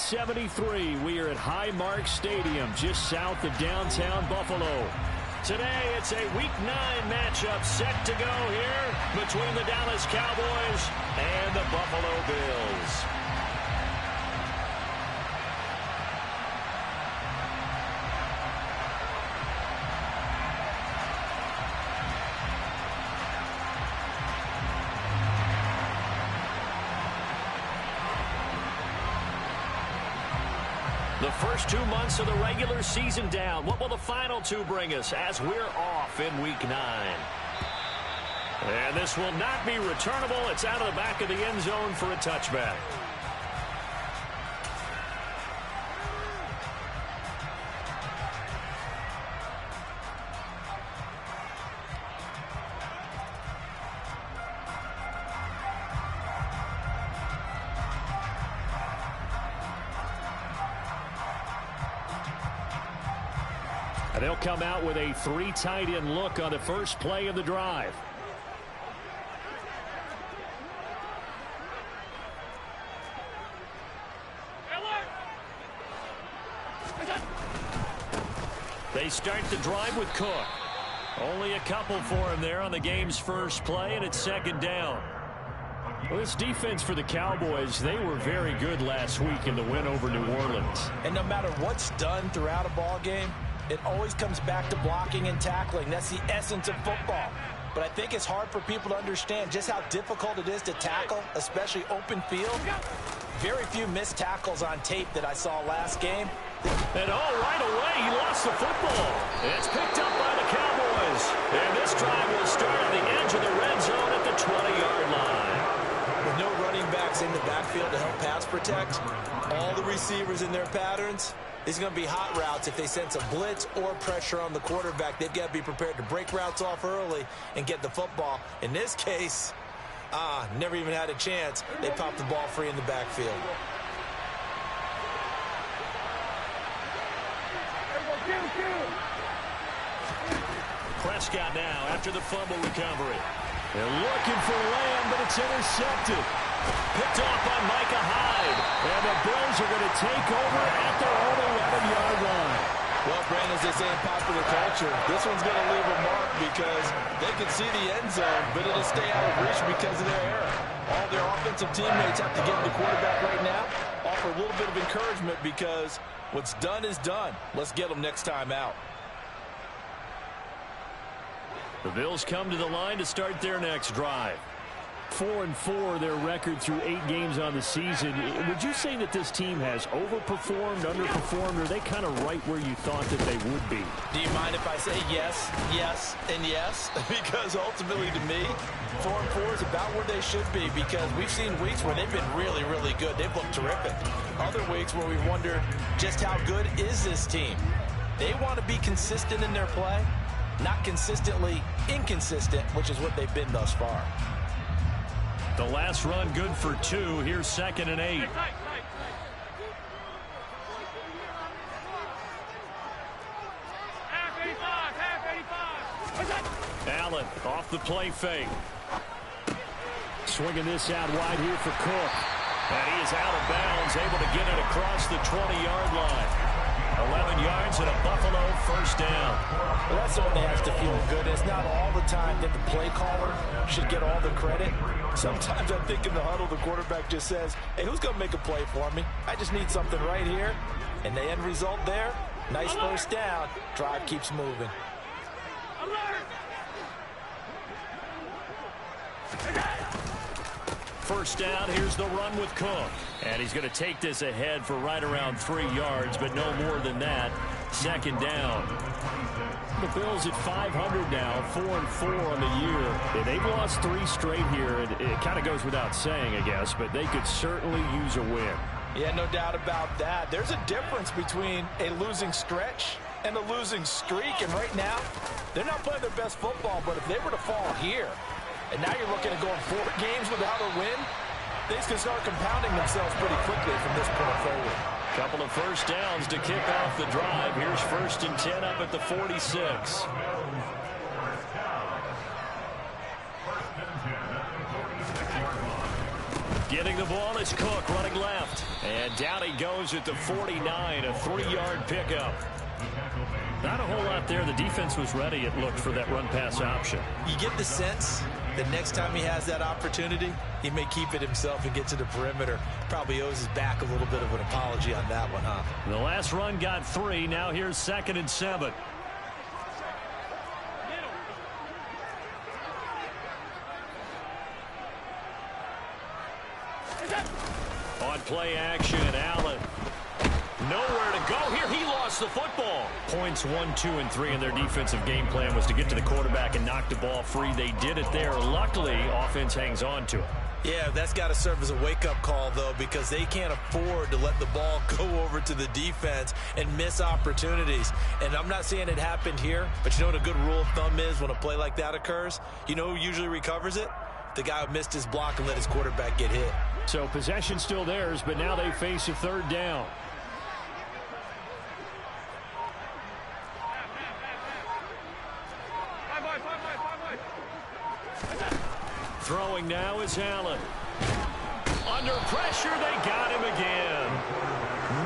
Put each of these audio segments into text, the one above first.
1973, we are at Highmark Stadium, just south of downtown Buffalo. Today, it's a Week 9 matchup set to go here between the Dallas Cowboys and the Buffalo Bills. The first 2 months of the regular season down. What will the final 2 bring us as we're off in Week 9? And this will not be returnable. It's out of the back of the end zone for a touchback. They'll come out with a 3 tight end look on the first play of the drive. They start the drive with Cook. Only a couple for him there on the game's first play, and it's second down. Well, this defense for the Cowboys, they were very good last week in the win over New Orleans. And no matter what's done throughout a ball game, it always comes back to blocking and tackling. That's the essence of football. But I think it's hard for people to understand just how difficult it is to tackle, especially open field. Very few missed tackles on tape that I saw last game. And right away, he lost the football. It's picked up by the Cowboys. And this drive will start at the edge of the red zone at the 20-yard line. With no running backs in the backfield to help pass protect, all the receivers in their patterns, these are going to be hot routes. If they sense a blitz or pressure on the quarterback, they've got to be prepared to break routes off early and get the football. In this case, never even had a chance. They popped the ball free in the backfield. Prescott now after the fumble recovery. They're looking for Lamb, but it's intercepted. Picked off by Micah Hyde. And the Bills are going to take over at their own 11-yard line. Well, Brandon, as they say in popular culture, this one's going to leave a mark because they can see the end zone, but it'll stay out of reach because of their error. All their offensive teammates have to give the quarterback right now, offer a little bit of encouragement because what's done is done. Let's get them next time out. The Bills come to the line to start their next drive. 4-4 their record through 8 games on the season. Would you say that this team has overperformed, underperformed, or are they kind of right where you thought that they would be? Do you mind if I say yes, yes, and yes? Because ultimately to me, 4-4 is about where they should be because we've seen weeks where they've been really, really good. They've looked terrific. Other weeks where we've wondered just how good is this team. They want to be consistent in their play, not consistently inconsistent, which is what they've been thus far. The last run good for 2. Here's 2nd and 8. Allen off the play fake. Swinging this out wide here for Cook. And he is out of bounds, able to get it across the 20-yard line. 11 yards and a Buffalo first down. Well, that certainly has to feel good. It's not all the time that the play caller should get all the credit. Sometimes I think in the huddle, the quarterback just says, hey, who's going to make a play for me? I just need something right here. And the end result there, nice first down. Drive keeps moving. First down, here's the run with Cook. And he's going to take this ahead for right around 3 yards, but no more than that. 2nd down. The Bills at 500 now, 4-4 on the year. And they've lost 3 straight here. It kind of goes without saying, I guess, but they could certainly use a win. Yeah, no doubt about that. There's a difference between a losing stretch and a losing streak. And right now, they're not playing their best football, but if they were to fall here, and now you're looking at going 4 games without a win, things can start compounding themselves pretty quickly from this point forward. Couple of first downs to kick off the drive. Here's 1st and 10 up at the 46. Getting the ball is Cook running left. And down he goes at the 49, a 3-yard pickup. Not a whole lot there. The defense was ready, it looked, for that run-pass option. You get the sense that next time he has that opportunity, he may keep it himself and get to the perimeter. Probably owes his back a little bit of an apology on that one, huh? The last run got 3. Now here's 2nd and 7. On play action, Allen. Nowhere to go here. He lost the football. Points 1, 2, and 3 in their defensive game plan was to get to the quarterback and knock the ball free. They did it there. Luckily, offense hangs on to it. Yeah, that's got to serve as a wake-up call, though, because they can't afford to let the ball go over to the defense and miss opportunities. And I'm not saying it happened here, but you know what a good rule of thumb is when a play like that occurs? You know who usually recovers it? The guy who missed his block and let his quarterback get hit. So possession still theirs, but now they face a 3rd down. Throwing now is Allen. Under pressure, they got him again.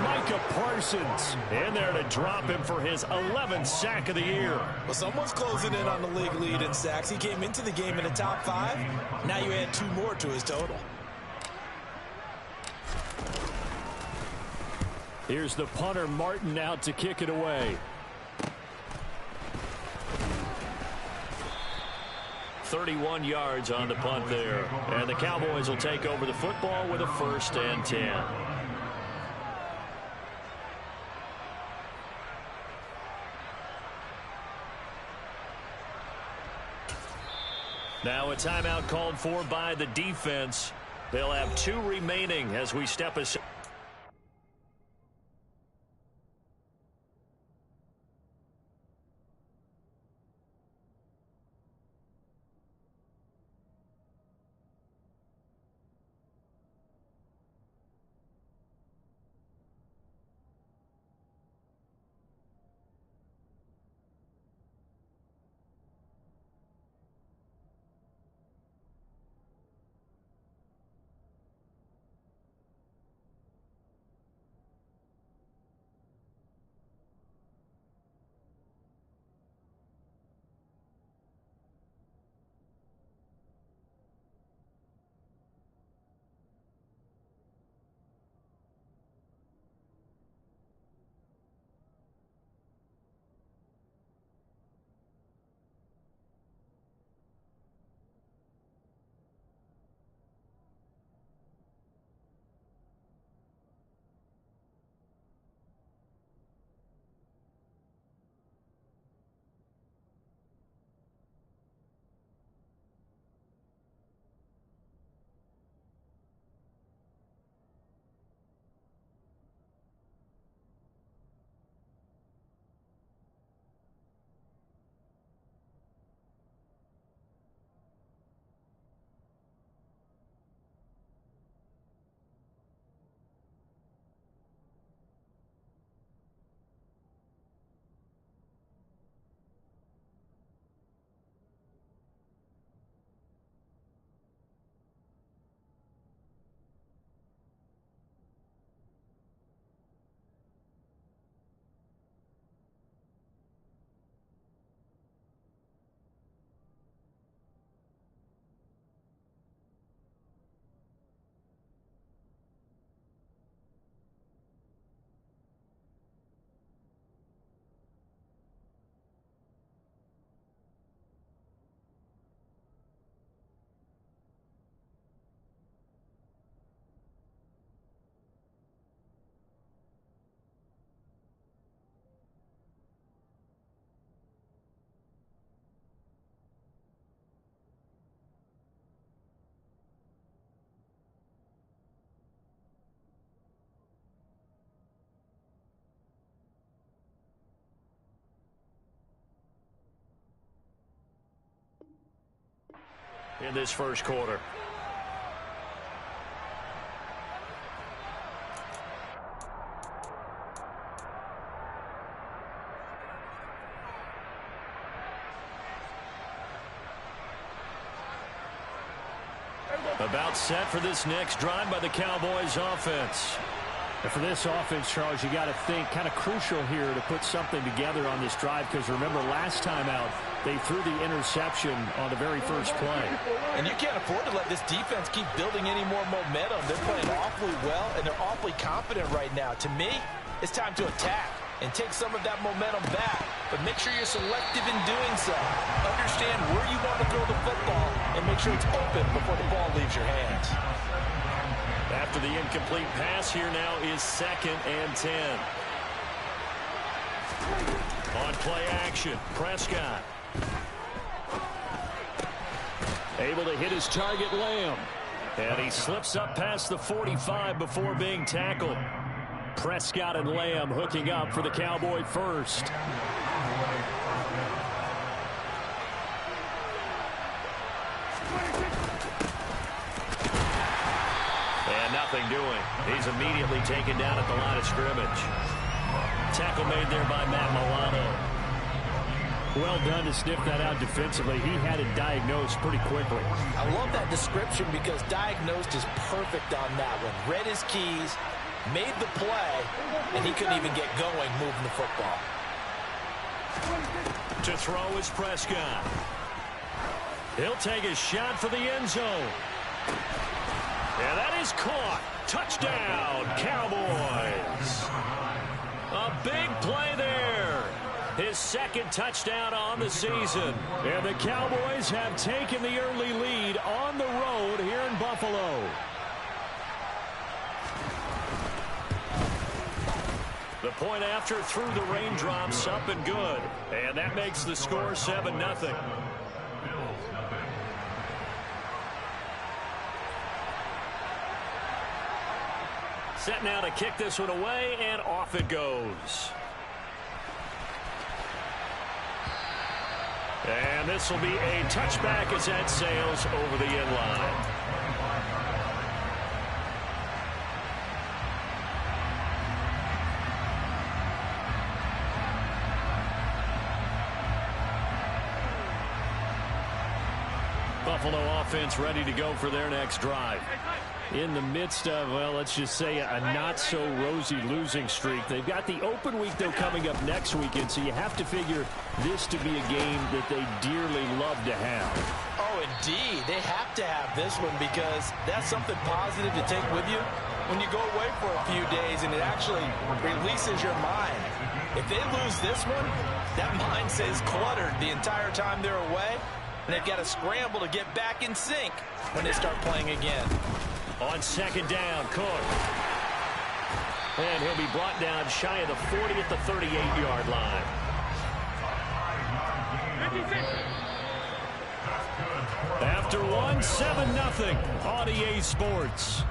Micah Parsons in there to drop him for his 11th sack of the year. Well, someone's closing in on the league lead in sacks. He came into the game in the top 5. Now you add 2 more to his total. Here's the punter, Martin, out to kick it away. 31 yards on the punt there. And the Cowboys will take over the football with a 1st and 10. Now a timeout called for by the defense. They'll have 2 remaining as we step aside. in this first quarter. About set for this next drive by the Cowboys offense. And for this offense, Charles, you got to think kind of crucial here to put something together on this drive, because remember last time out they threw the interception on the very first play. And you can't afford to let this defense keep building any more momentum. They're playing awfully well, and they're awfully confident right now. To me, it's time to attack and take some of that momentum back. But make sure you're selective in doing so. Understand where you want to throw the football and make sure it's open before the ball leaves your hands. After the incomplete pass, here now is 2nd and 10. On play action, Prescott. Able to hit his target, Lamb. And he slips up past the 45 before being tackled. Prescott and Lamb hooking up for the Cowboy first. And nothing doing. He's immediately taken down at the line of scrimmage. Tackle made there by Matt Milano. Well done to sniff that out defensively. He had it diagnosed pretty quickly. I love that description because diagnosed is perfect on that one. Read his keys, made the play, and he couldn't even get going moving the football. To throw is Prescott. He'll take a shot for the end zone. And that is caught. Touchdown, Cowboys. A big play there. His 2nd touchdown on the season. And the Cowboys have taken the early lead on the road here in Buffalo. The point after through the raindrops, up and good. And that makes the score 7-0. Set now to kick this one away, and off it goes. And this will be a touchback as that sails over the end line. Buffalo offense ready to go for their next drive. In the midst of, well, let's just say a not-so-rosy losing streak. They've got the open week, though, coming up next weekend, so you have to figure this to be a game that they dearly love to have. Oh, indeed. They have to have this one because that's something positive to take with you when you go away for a few days, and it actually releases your mind. If they lose this one, that mind stays cluttered the entire time they're away, and they've got to scramble to get back in sync when they start playing again. On 2nd down, Cook. And he'll be brought down shy of the 40 at the 38-yard line. After one, 7-0 on EA Sports.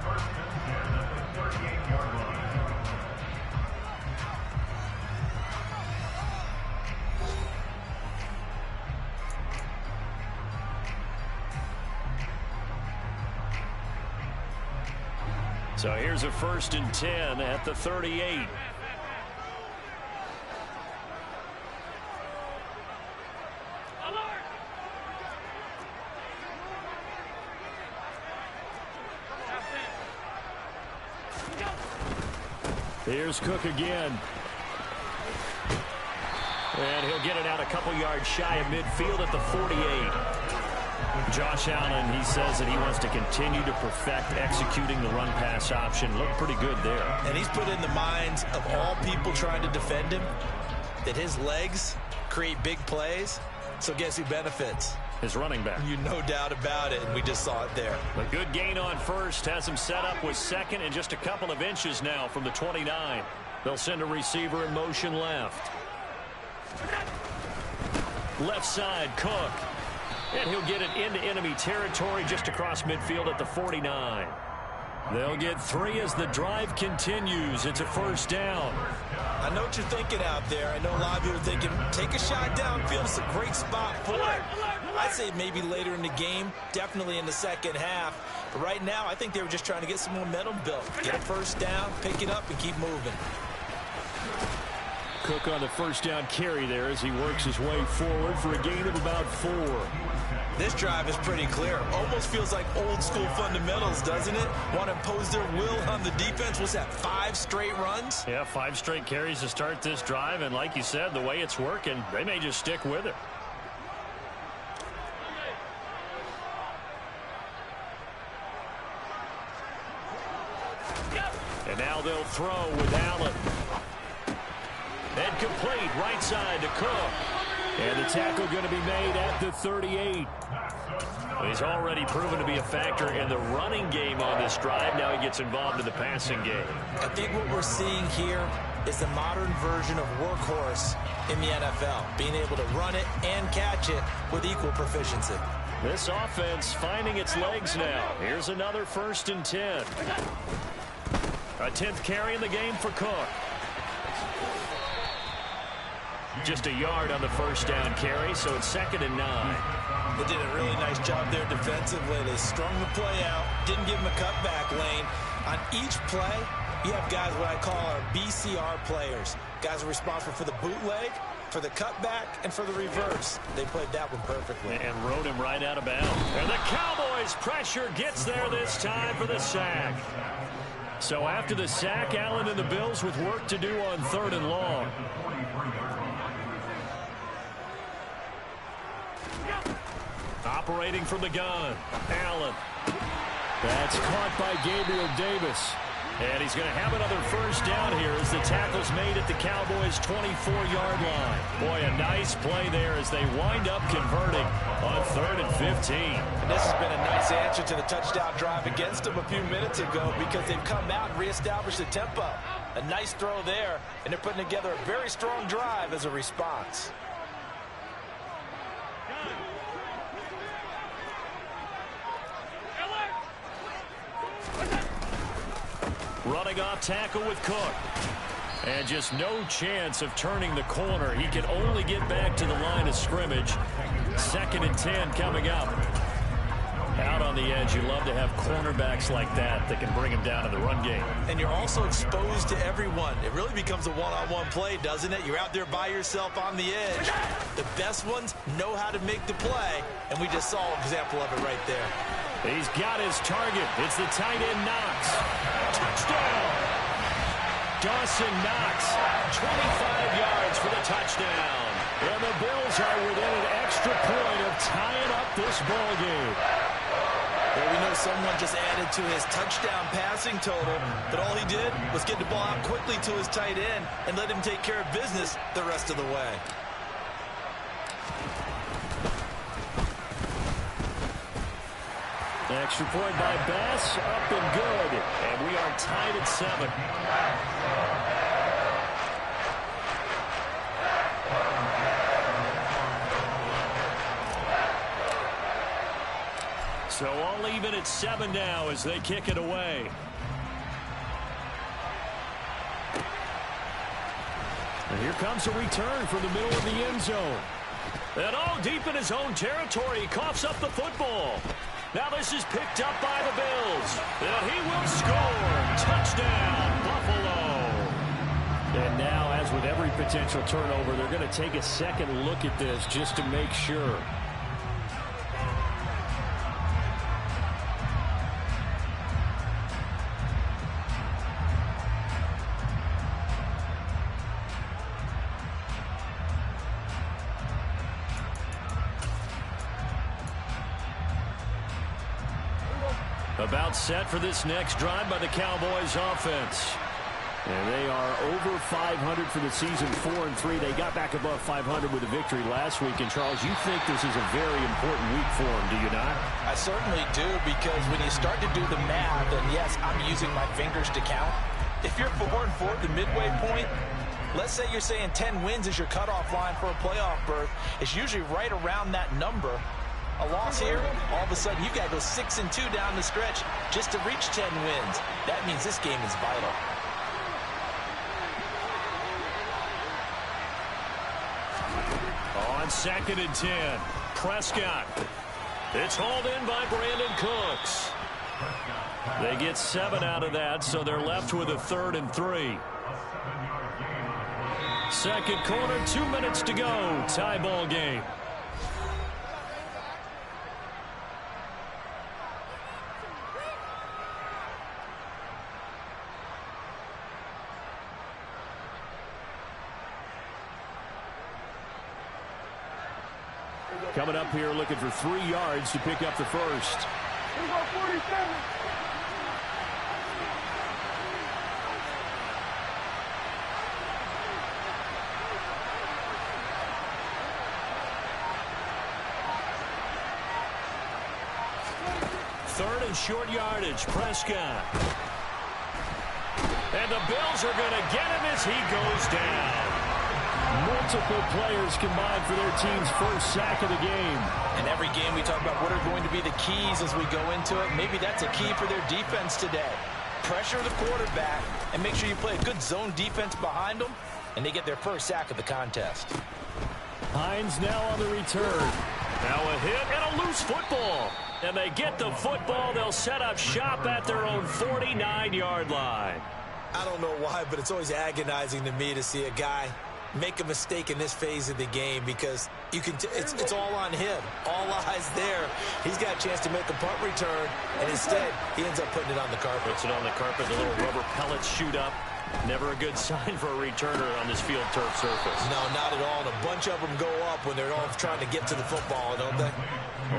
So here's a 1st and 10 at the 38. Here's Cook again. And he'll get it out a couple yards shy of midfield at the 48. Josh Allen, he says that he wants to continue to perfect executing the run-pass option. Looked pretty good there. And he's put in the minds of all people trying to defend him that his legs create big plays. So guess who benefits? His running back. You no doubt about it, and we just saw it there. A good gain on first has him set up with 2nd and just a couple of inches now from the 29. They'll send a receiver in motion left. Left side, Cook. And he'll get it into enemy territory just across midfield at the 49. They'll get 3 as the drive continues. It's a 1st down. I know what you're thinking out there. I know a lot of you are thinking, take a shot downfield. It's a great spot for it. I'd say maybe later in the game, definitely in the 2nd half. But right now, I think they were just trying to get some momentum built. Get a 1st down, pick it up, and keep moving. Cook on the first down carry there as he works his way forward for a gain of about 4. This drive is pretty clear. Almost feels like old school fundamentals, doesn't it? Want to impose their will on the defense. What's that, 5 straight runs? Yeah, 5 straight carries to start this drive. And like you said, the way it's working, they may just stick with it. And now they'll throw with Allen. And complete right side to Cook. And the tackle going to be made at the 38. He's already proven to be a factor in the running game on this drive. Now he gets involved in the passing game. I think what we're seeing here is the modern version of workhorse in the NFL, being able to run it and catch it with equal proficiency. This offense finding its legs now. Here's another 1st and 10. A 10th carry in the game for Cook. Just a yard on the first down carry, so it's 2nd and 9. They did a really nice job there defensively. They strung the play out, didn't give him a cutback lane. On each play, you have guys what I call our BCR players. Guys are responsible for the bootleg, for the cutback, and for the reverse. They played that one perfectly. And rode him right out of bounds. And the Cowboys' pressure gets there this time for the sack. So after the sack, Allen and the Bills with work to do on 3rd and long. Operating from the gun, Allen. That's caught by Gabriel Davis. And he's going to have another first down here as the tackle's made at the Cowboys' 24-yard line. Boy, a nice play there as they wind up converting on 3rd and 15. And this has been a nice answer to the touchdown drive against them a few minutes ago because they've come out and reestablished the tempo. A nice throw there, and they're putting together a very strong drive as a response. Running off tackle with Cook. And just no chance of turning the corner. He can only get back to the line of scrimmage. 2nd and 10 coming up. Out on the edge, you love to have cornerbacks like that can bring him down in the run game. And you're also exposed to everyone. It really becomes a one-on-one play, doesn't it? You're out there by yourself on the edge. The best ones know how to make the play, and we just saw an example of it right there. He's got his target. It's the tight end Knox. Touchdown! Dawson Knox, 25 yards for the touchdown. And the Bills are within an extra point of tying up this ball game. Well, we know someone just added to his touchdown passing total, but all he did was get the ball out quickly to his tight end and let him take care of business the rest of the way. Extra point by Bass, up and good. And we are tied at 7. So all even at 7 now as they kick it away. And here comes a return from the middle of the end zone. And all deep in his own territory, he coughs up the football. Now this is picked up by the Bills. And he will score. Touchdown, Buffalo. And now, as with every potential turnover, they're going to take a second look at this just to make sure. About set for this next drive by the Cowboys offense. And they are over 500 for the season, 4-3. They got back above 500 with a victory last week. And, Charles, you think this is a very important week for them, do you not? I certainly do, because when you start to do the math, and yes, I'm using my fingers to count. If you're 4-4 at the midway point, let's say you're saying 10 wins is your cutoff line for a playoff berth. It's usually right around that number. A loss here, all of a sudden you got to go 6-2 down the stretch just to reach 10 wins. That means this game is vital. On 2nd and 10, Prescott. It's hauled in by Brandon Cooks. They get 7 out of that, so they're left with a 3rd and 3. Second quarter, 2 minutes to go. Tie ball game. Coming up here looking for 3 yards to pick up the first. 47. Third and short yardage. Prescott. And the Bills are going to get him as he goes down. Multiple players combined for their team's first sack of the game. And every game we talk about what are going to be the keys as we go into it. Maybe that's a key for their defense today. Pressure the quarterback and make sure you play a good zone defense behind them, and they get their first sack of the contest. Hines now on the return. Now a hit and a loose football. And they get the football. They'll set up shop at their own 49-yard line. I don't know why, but it's always agonizing to me to see a guy make a mistake in this phase of the game, because you can it's all on him. All eyes there. He's got a chance to make a punt return, and instead he ends up putting it on the carpet. Puts it on the carpet. The little rubber pellets shoot up. Never a good sign for a returner on this field turf surface. No, not at all. And a bunch of them go up when they're all trying to get to the football, don't they?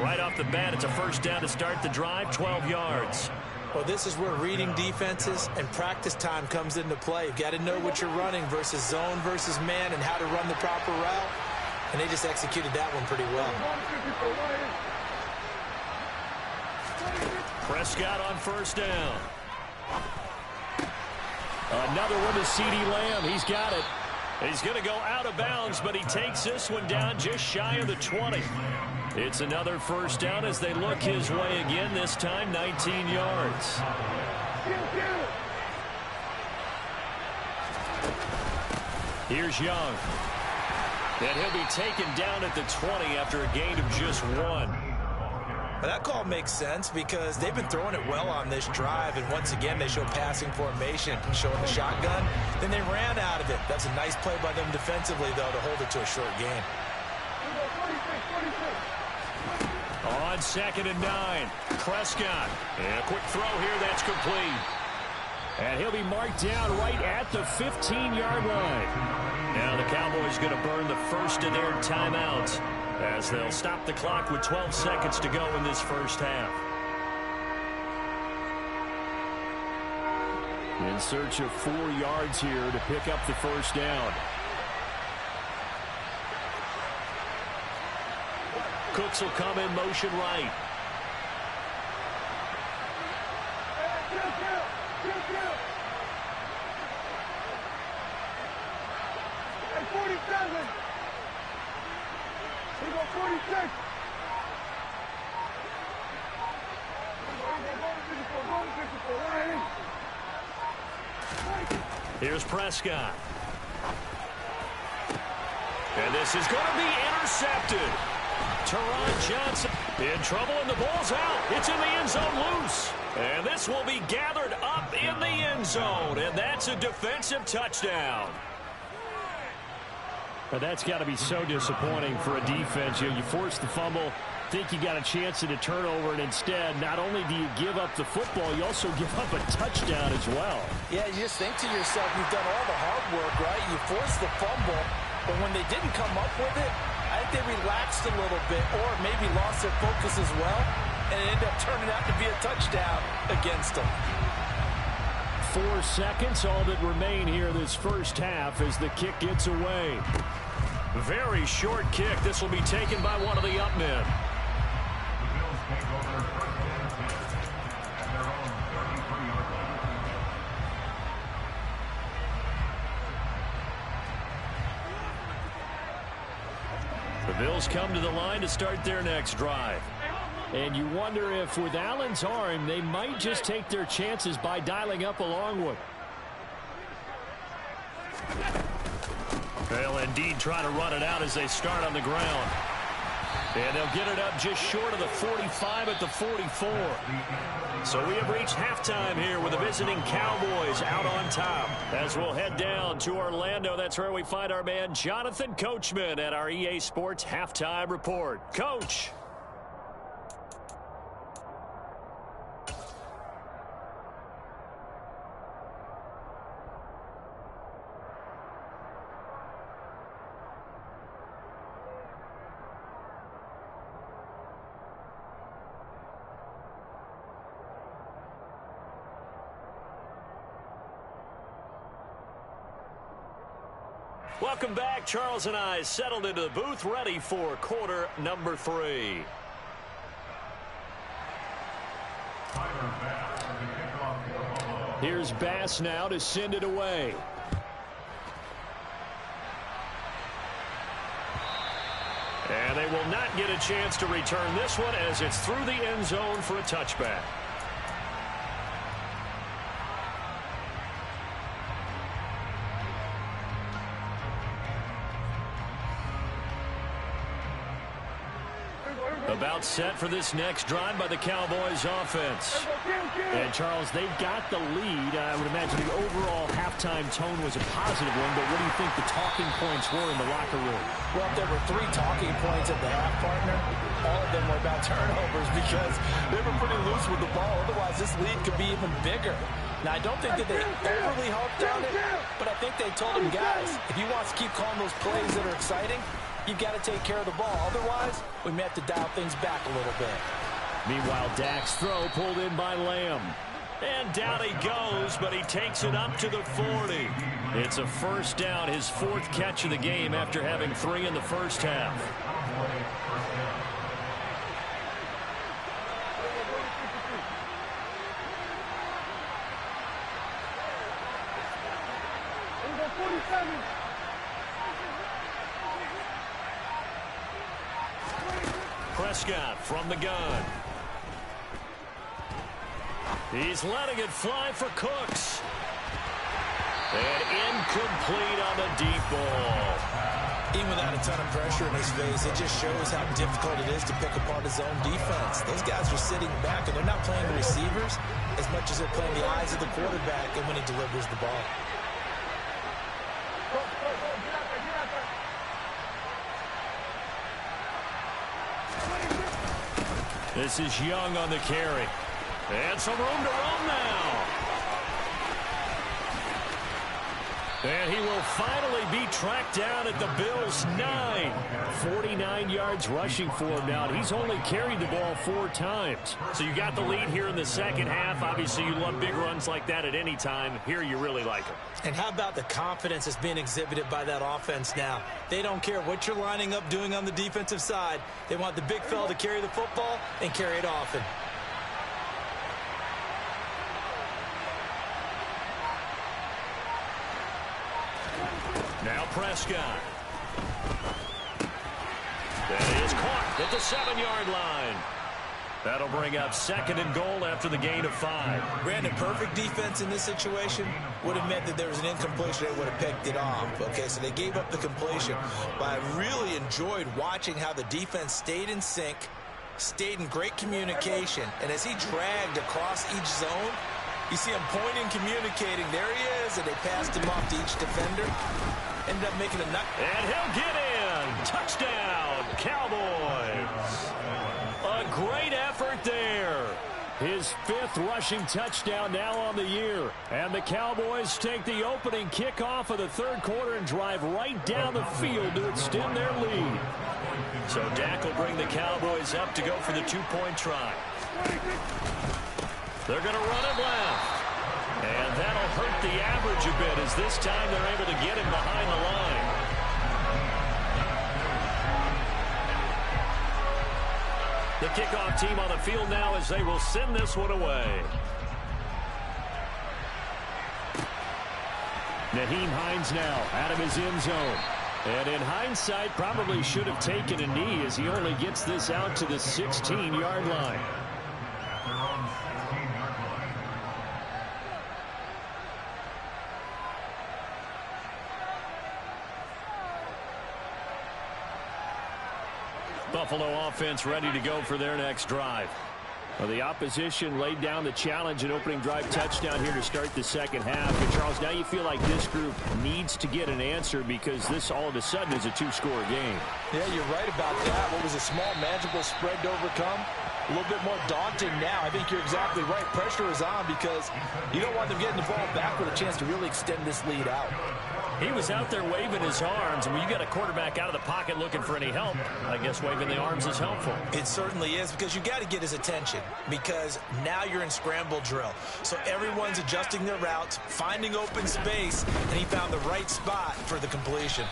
Right off the bat, it's a first down to start the drive, 12 yards. Well, this is where reading defenses and practice time comes into play. You've got to know what you're running versus zone versus man and how to run the proper route. And they just executed that one pretty well. Prescott on first down. Another one to CeeDee Lamb. He's got it. He's going to go out of bounds, but he takes this one down just shy of the 20. It's another first down as they look his way again, this time 19 yards. Here's Young. And he'll be taken down at the 20 after a gain of just 1. Well, that call makes sense because they've been throwing it well on this drive, and once again they show passing formation, showing the shotgun. Then they ran out of it. That's a nice play by them defensively, though, to hold it to a short gain. On 2nd and 9, Prescott. And a quick throw here that's complete. And he'll be marked down right at the 15-yard line. Now the Cowboys going to burn the first of their timeouts as they'll stop the clock with 12 seconds to go in this first half. In search of 4 yards here to pick up the first down. Cooks will come in motion right. And 47. We go 46. Here's Prescott. And this is going to be intercepted. Teron Johnson in trouble, and the ball's out. It's in the end zone loose. And this will be gathered up in the end zone, and that's a defensive touchdown. But that's got to be so disappointing for a defense. You force the fumble, think you got a chance at a turnover, and instead, not only do you give up the football, you also give up a touchdown as well. Yeah, you just think to yourself, you've done all the hard work, right? You forced the fumble, but when they didn't come up with it, I think they relaxed a little bit or maybe lost their focus as well, and it ended up turning out to be a touchdown against them. 4 seconds, all that remain here this first half as the kick gets away. Very short kick. This will be taken by one of the up men. The Bills come to the line to start their next drive. And you wonder if with Allen's arm, they might just take their chances by dialing up a long one. They'll indeed try to run it out as they start on the ground. And they'll get it up just short of the 45 at the 44. So we have reached halftime here with the visiting Cowboys out on top. As we'll head down to Orlando, that's where we find our man Jonathan Coachman at our EA Sports Halftime Report. Coach. Welcome back. Charles and I settled into the booth, ready for quarter number 3. Here's Bass now to send it away. And they will not get a chance to return this one as it's through the end zone for a touchback. About set for this next drive by the Cowboys offense. And, Charles, they've got the lead. I would imagine the overall halftime tone was a positive one, but what do you think the talking points were in the locker room? Well, if there were 3 talking points at the half, partner, all of them were about turnovers because they were pretty loose with the ball. Otherwise, this lead could be even bigger. Now, I don't think that they overly harped on it, but I think they told them, guys, if you want to keep calling those plays that are exciting, you've got to take care of the ball. Otherwise, we may have to dial things back a little bit. Meanwhile, Dak's throw pulled in by Lamb. And down he goes, but he takes it up to the 40. It's a first down, his 4th catch of the game after having 3 in the first half. Prescott from the gun. He's letting it fly for Cooks. And incomplete on the deep ball. Even without a ton of pressure in his face, it just shows how difficult it is to pick apart his own defense. Those guys are sitting back, and they're not playing the receivers as much as they're playing the eyes of the quarterback and when he delivers the ball. This is Young on the carry. And some room to roam now. And he will finally be tracked down at the Bills' 9. 49 yards rushing for him now. And he's only carried the ball 4 times. So you got the lead here in the second half. Obviously, you love big runs like that at any time. Here, you really like them. And how about the confidence that's being exhibited by that offense now? They don't care what you're lining up doing on the defensive side. They want the big fella to carry the football and carry it often. Now Prescott. That is caught at the 7-yard line. That'll bring up 2nd and goal after the gain of 5. Brandon, perfect defense in this situation would have meant that there was an incompletion. They would have picked it off. Okay, so they gave up the completion. But I really enjoyed watching how the defense stayed in sync, stayed in great communication. And as he dragged across each zone, you see him pointing, communicating. There he is, and they passed him off to each defender. Ended up making a nut. And he'll get in. Touchdown, Cowboys. A great effort there. His 5th rushing touchdown now on the year. And the Cowboys take the opening kickoff of the 3rd quarter and drive right down the field to extend their lead. So Dak will bring the Cowboys up to go for the 2-point try. They're going to run it left. And that'll hurt the average a bit as this time they're able to get him behind the line. The kickoff team on the field now as they will send this one away. Nyheim Hines now out of his end zone. And in hindsight, probably should have taken a knee as he only gets this out to the 16-yard line. Buffalo offense ready to go for their next drive. Well, the opposition laid down the challenge and opening drive touchdown here to start the second half. And Charles, now you feel like this group needs to get an answer because this all of a sudden is a two-score game. Yeah, you're right about that. What was a small, manageable spread to overcome? A little bit more daunting now. I think you're exactly right. Pressure is on because you don't want them getting the ball back with a chance to really extend this lead out. He was out there waving his arms, and when you got a quarterback out of the pocket looking for any help, I guess waving the arms is helpful. It certainly is, because you got to get his attention, because now you're in scramble drill. So everyone's adjusting their routes, finding open space, and he found the right spot for the completion.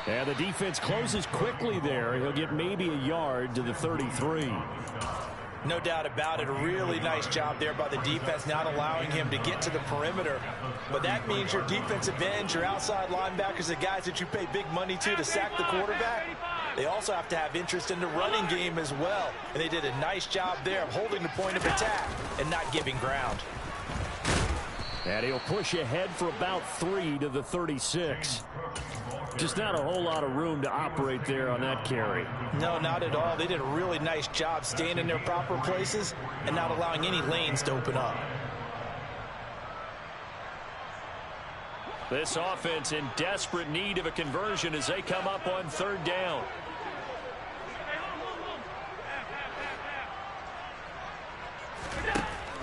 And the defense closes quickly there. He'll get maybe a yard to the 33. No doubt about it. A really nice job there by the defense, not allowing him to get to the perimeter. But that means your defensive ends, your outside linebackers, the guys that you pay big money to sack the quarterback, they also have to have interest in the running game as well. And they did a nice job there of holding the point of attack and not giving ground. And he'll push ahead for about 3 to the 36. Just not a whole lot of room to operate there on that carry. No, not at all. They did a really nice job staying in their proper places and not allowing any lanes to open up. This offense in desperate need of a conversion as they come up on third down.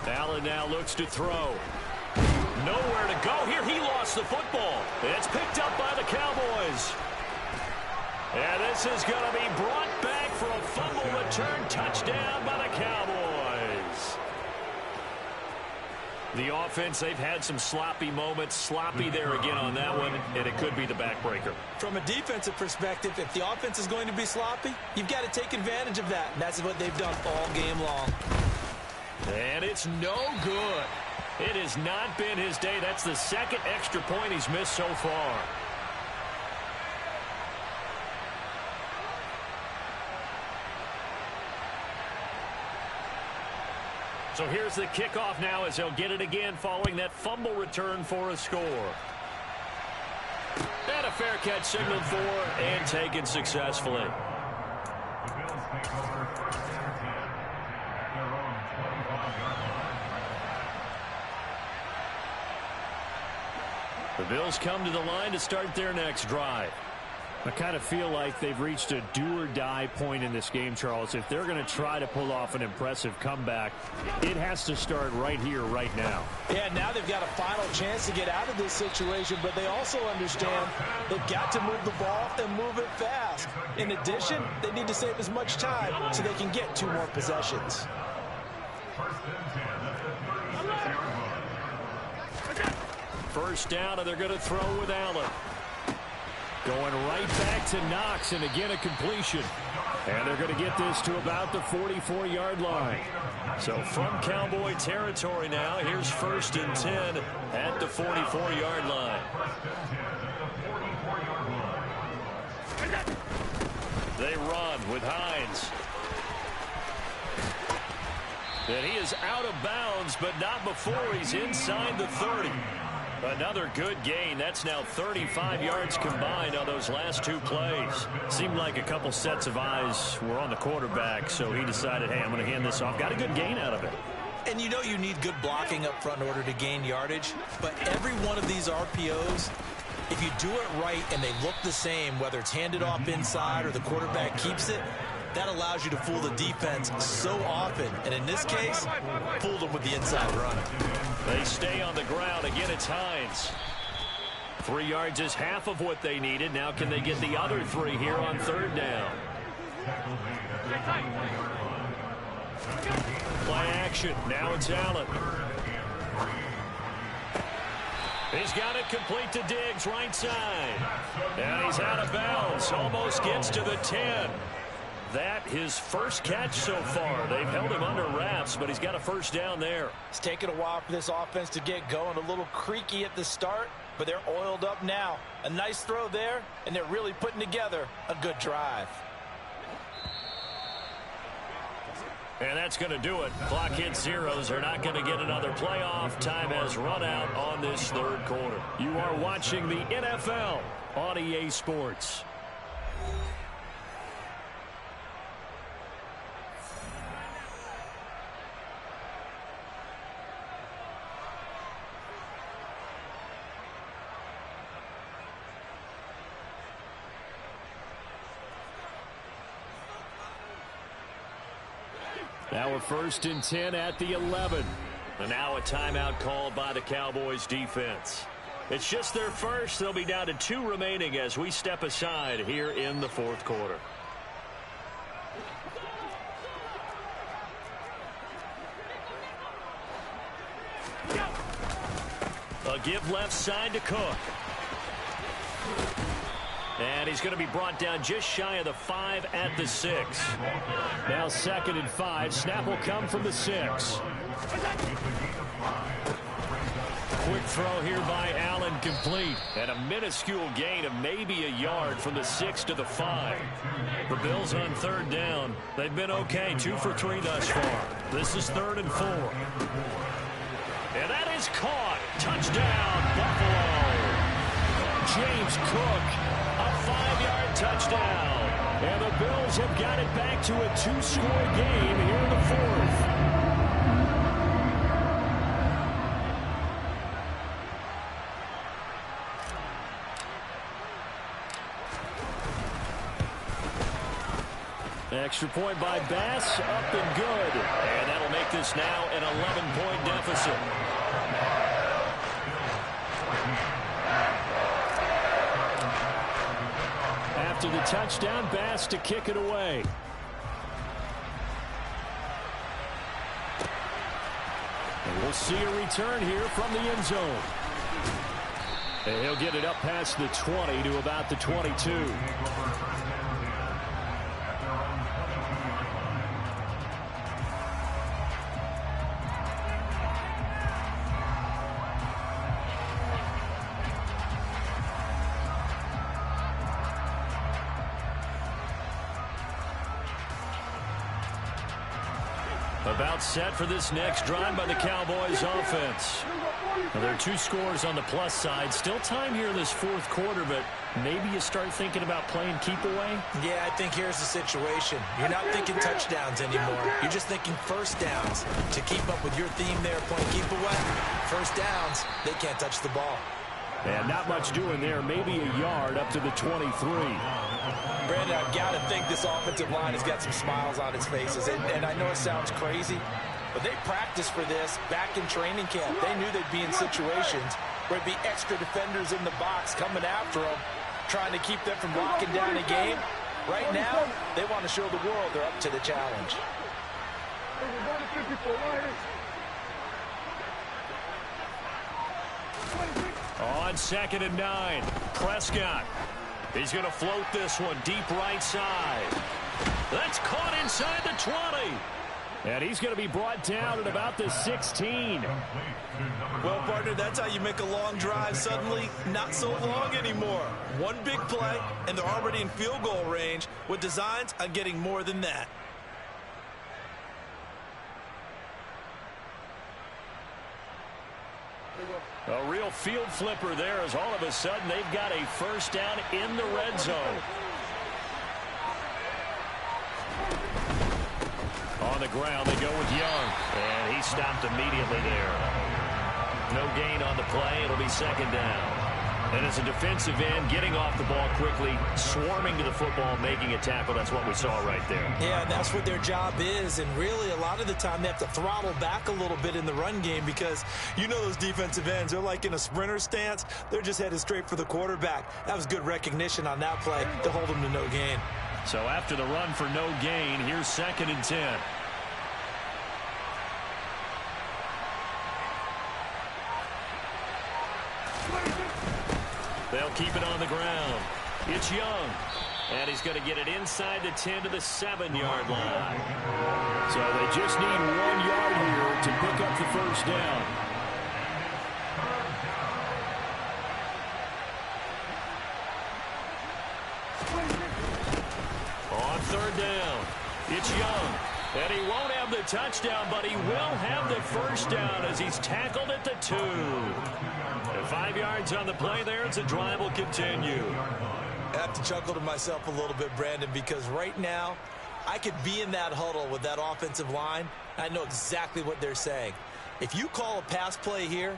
Allen now looks to throw. Nowhere to go here. He lost the football. It's picked up by the Cowboys. And this is going to be brought back for a fumble return touchdown by the Cowboys. The offense, they've had some sloppy moments. Sloppy there again on that one, and it could be the backbreaker. From a defensive perspective, if the offense is going to be sloppy, you've got to take advantage of that. And that's what they've done all game long. And it's no good. It has not been his day. That's the second extra point he's missed so far. So here's the kickoff now as he'll get it again following that fumble return for a score. And a fair catch signaled for and taken successfully. The Bills come to the line to start their next drive. I kind of feel like they've reached a do-or-die point in this game, Charles. If they're going to try to pull off an impressive comeback, it has to start right here, right now. Yeah, now they've got a final chance to get out of this situation, but they also understand they've got to move the ball and move it fast. In addition, they need to save as much time so they can get 2 more possessions. First down, and they're going to throw with Allen. Going right back to Knox, and again a completion. And they're going to get this to about the 44-yard line. So from Cowboy territory now, here's 1st and 10 at the 44-yard line. They run with Hines. And he is out of bounds, but not before he's inside the 30. Another good gain. That's now 35 yards combined on those last 2 plays. Seemed like a couple sets of eyes were on the quarterback, so he decided, hey, I'm going to hand this off. Got a good gain out of it. And you know you need good blocking up front in order to gain yardage, but every one of these RPOs, if you do it right and they look the same, whether it's handed off inside or the quarterback keeps it, that allows you to fool the defense so often. And in this case, fooled them with the inside run. They stay on the ground. Again, it's Hines. 3 yards is half of what they needed. Now can they get the other 3 here on third down? Play action. Now it's Allen. He's got it complete to Diggs, right side. And he's out of bounds. Almost gets to the 10. That his first catch so far. They've held him under wraps, but he's got a first down there. It's taken a while for this offense to get going. A little creaky at the start, but they're oiled up now. A nice throw there, and they're really putting together a good drive. And that's going to do it. Clock hits zeros. They're not going to get another playoff. Time has run out on this third quarter. You are watching the NFL on EA Sports. Now we're 1st and 10 at the 11. And now a timeout called by the Cowboys defense. It's just their first. They'll be down to 2 remaining as we step aside here in the 4th quarter. A give left side to Cook. And he's going to be brought down just shy of the 5 at the 6. Now 2nd and 5. Snap will come from the 6. Quick throw here by Allen, complete. And a minuscule gain of maybe a yard from the 6 to the 5. The Bills on 3rd down. They've been okay, 2 for 3 thus far. This is 3rd and 4. And that is caught. Touchdown, Buffalo. James Cook, a 5-yard touchdown. And the Bills have got it back to a 2-score game here in the 4th. Extra point by Bass, up and good. And that'll make this now an 11-point deficit. After the touchdown, Bass to kick it away. And we'll see a return here from the end zone. And he'll get it up past the 20 to about the 22. About set for this next drive by the Cowboys offense. Now, there are 2 scores on the plus side. Still time here in this 4th quarter, but maybe you start thinking about playing keep away? Yeah, I think here's the situation. You're not thinking touchdowns anymore. You're just thinking first downs. To keep up with your theme there, playing keep away, first downs, they can't touch the ball. And not much doing there. Maybe a yard up to the 23. Brandon, I've got to think this offensive line has got some smiles on its faces. And I know it sounds crazy, but they practiced for this back in training camp. They knew they'd be in situations where there'd be extra defenders in the box coming after them, trying to keep them from locking down a game. Right now, they want to show the world they're up to the challenge. On 2nd and 9, Prescott. He's going to float this one deep right side. That's caught inside the 20. And he's going to be brought down at about the 16. Well, partner, that's how you make a long drive suddenly not so long anymore. One big play, and they're already in field goal range with designs on getting more than that. A real field flipper there as all of a sudden they've got a first down in the red zone. On the ground, they go with Young. And he stopped immediately there. No gain on the play. It'll be 2nd down. And as a defensive end, getting off the ball quickly, swarming to the football, making a tackle. That's what we saw right there. Yeah, and that's what their job is. And really, a lot of the time, they have to throttle back a little bit in the run game because you know those defensive ends, they're like in a sprinter stance. They're just headed straight for the quarterback. That was good recognition on that play to hold them to no gain. So after the run for no gain, here's 2nd and 10. They'll keep it on the ground. It's Young. And he's going to get it inside the 10 to the 7-yard line. So they just need 1 yard here to pick up the first down. On 3rd down, it's Young. And he won't have the touchdown, but he will have the first down as he's tackled at the 2. 5 yards on the play there as the drive will continue. I have to chuckle to myself a little bit, Brandon, because right now I could be in that huddle with that offensive line. I know exactly what they're saying. If you call a pass play here,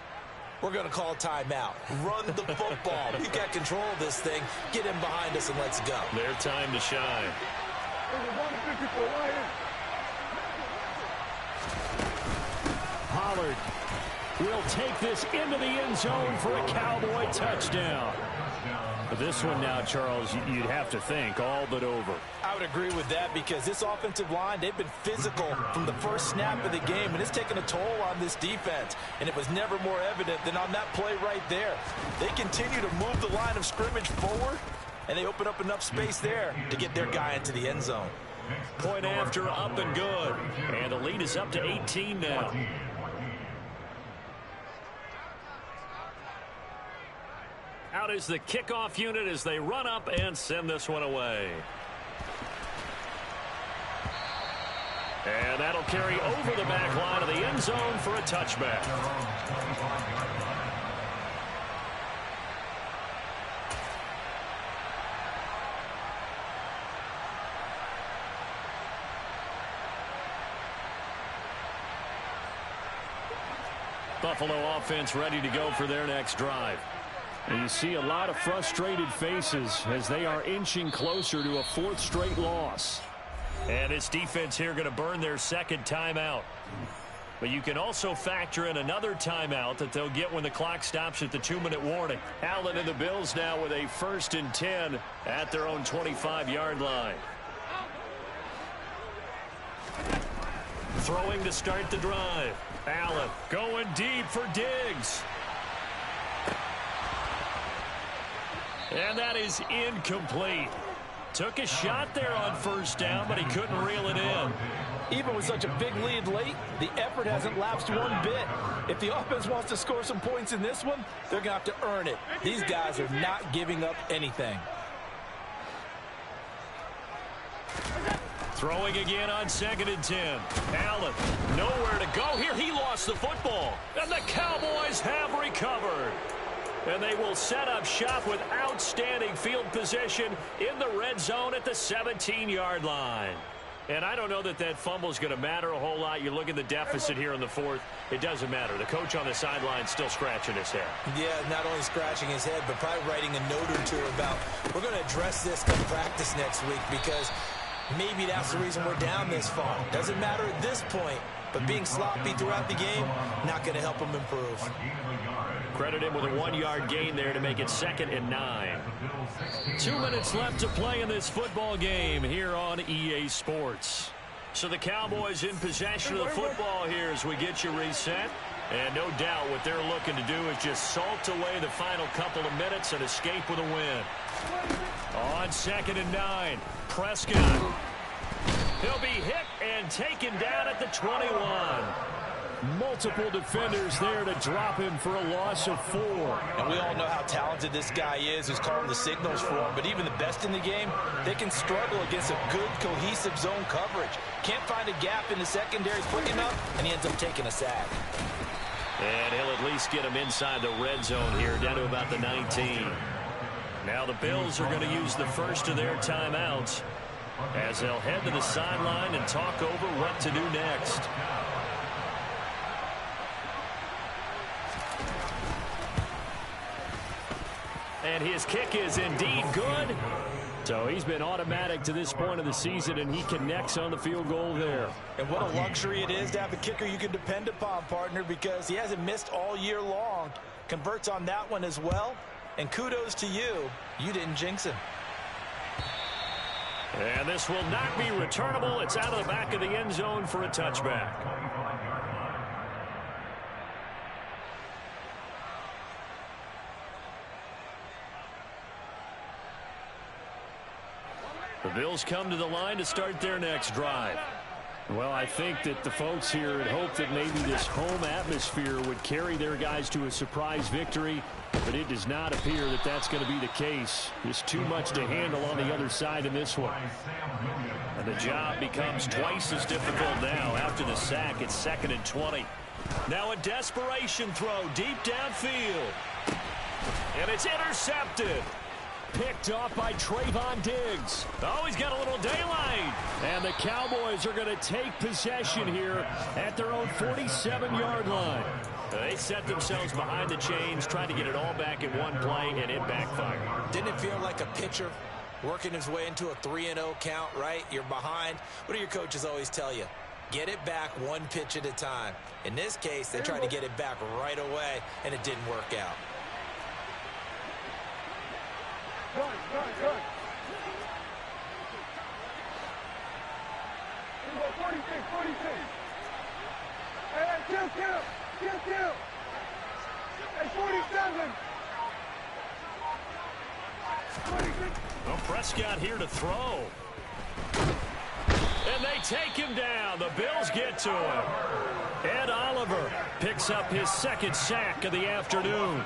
we're going to call a timeout. Run the football. We've got control of this thing. Get in behind us and let's go. Their time to shine. Ballard will take this into the end zone for a Cowboy touchdown. But this one now, Charles, you'd have to think all but over. I would agree with that because this offensive line, they've been physical from the first snap of the game, and it's taken a toll on this defense. And it was never more evident than on that play right there. They continue to move the line of scrimmage forward, and they open up enough space there to get their guy into the end zone. Point after, up and good. And the lead is up to 18 now. Out is the kickoff unit as they run up and send this one away. And that'll carry over the back line of the end zone for a touchback. Buffalo offense ready to go for their next drive. And you see a lot of frustrated faces as they are inching closer to a fourth straight loss. And this defense here going to burn their second timeout. But you can also factor in another timeout that they'll get when the clock stops at the 2-minute warning. Allen and the Bills now with a 1st and 10 at their own 25-yard line. Throwing to start the drive. Allen going deep for Diggs. And that is incomplete. Took a shot there on first down, but he couldn't reel it in. Even with such a big lead late, the effort hasn't lapsed one bit. If the offense wants to score some points in this one, they're going to have to earn it. These guys are not giving up anything. Throwing again on 2nd and 10. Allen, nowhere to go here. He lost the football. And the Cowboys have recovered. And they will set up shop with outstanding field position in the red zone at the 17-yard line. And I don't know that that fumble is going to matter a whole lot. You look at the deficit here in the fourth. It doesn't matter. The coach on the sideline still scratching his head. Yeah, not only scratching his head, but probably writing a note or two about, we're going to address this come practice next week because maybe that's the reason we're down this far. Doesn't matter at this point, but being sloppy throughout the game, not going to help him improve. Credit him with a 1-yard gain there to make it 2nd and 9. 2 minutes left to play in this football game here on EA Sports. So the Cowboys in possession of the football here as we get you reset. And no doubt what they're looking to do is just salt away the final couple of minutes and escape with a win. On 2nd and 9, Prescott. He'll be hit and taken down at the 21. Multiple defenders there to drop him for a loss of 4. And we all know how talented this guy is who's calling the signals for him. But even the best in the game, they can struggle against a good, cohesive zone coverage. Can't find a gap in the secondary quick enough, and he ends up taking a sack. And he'll at least get him inside the red zone here, down to about the 19. Now the Bills are going to use the first of their timeouts as they'll head to the sideline and talk over what to do next. And his kick is indeed good. So he's been automatic to this point of the season, and he connects on the field goal there. And what a luxury it is to have a kicker you can depend upon, partner, because he hasn't missed all year long. Converts on that one as well. And kudos to you. You didn't jinx him. And this will not be returnable. It's out of the back of the end zone for a touchback. The Bills come to the line to start their next drive. Well, I think that the folks here had hoped that maybe this home atmosphere would carry their guys to a surprise victory, but it does not appear that that's going to be the case. There's too much to handle on the other side in this one. And the job becomes twice as difficult now after the sack. It's 2nd and 20. Now a desperation throw deep downfield. And it's intercepted. Picked off by Trayvon Diggs. Oh, he's got a little daylight. And the Cowboys are going to take possession here at their own 47-yard line. They set themselves behind the chains, trying to get it all back in one play, and it backfired. Didn't it feel like a pitcher working his way into a 3-0 count, right? You're behind. What do your coaches always tell you? Get it back one pitch at a time. In this case, they tried to get it back right away, and it didn't work out. Good. 46. Hey, kill. Hey, 47. 46. Well, Prescott here to throw. And they take him down. The Bills get to him. Ed Oliver picks up his second sack of the afternoon.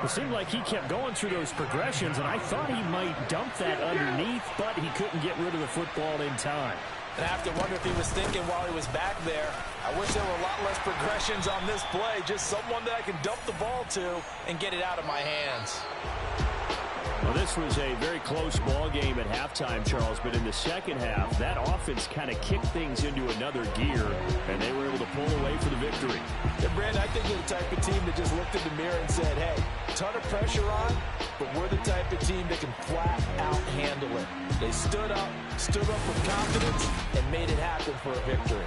It seemed like he kept going through those progressions, and I thought he might dump that underneath, but he couldn't get rid of the football in time. And I have to wonder if he was thinking while he was back there, I wish there were a lot less progressions on this play. Just someone that I can dump the ball to and get it out of my hands. Well, this was a very close ball game at halftime, Charles, but in the second half, that offense kind of kicked things into another gear, and they were able to pull away for the victory. Yeah, Brandon, I think they're the type of team that just looked in the mirror and said, hey, ton of pressure on, but we're the type of team that can flat out handle it. They stood up with confidence, and made it happen for a victory.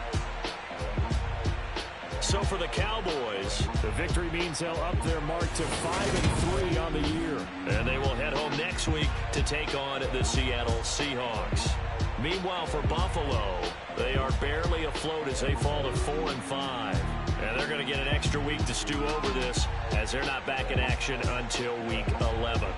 So for the Cowboys, the victory means they'll up their mark to 5-3 on the year. And they will head home next week to take on the Seattle Seahawks. Meanwhile, for Buffalo, they are barely afloat as they fall to 4-5. And they're going to get an extra week to stew over this as they're not back in action until week 11.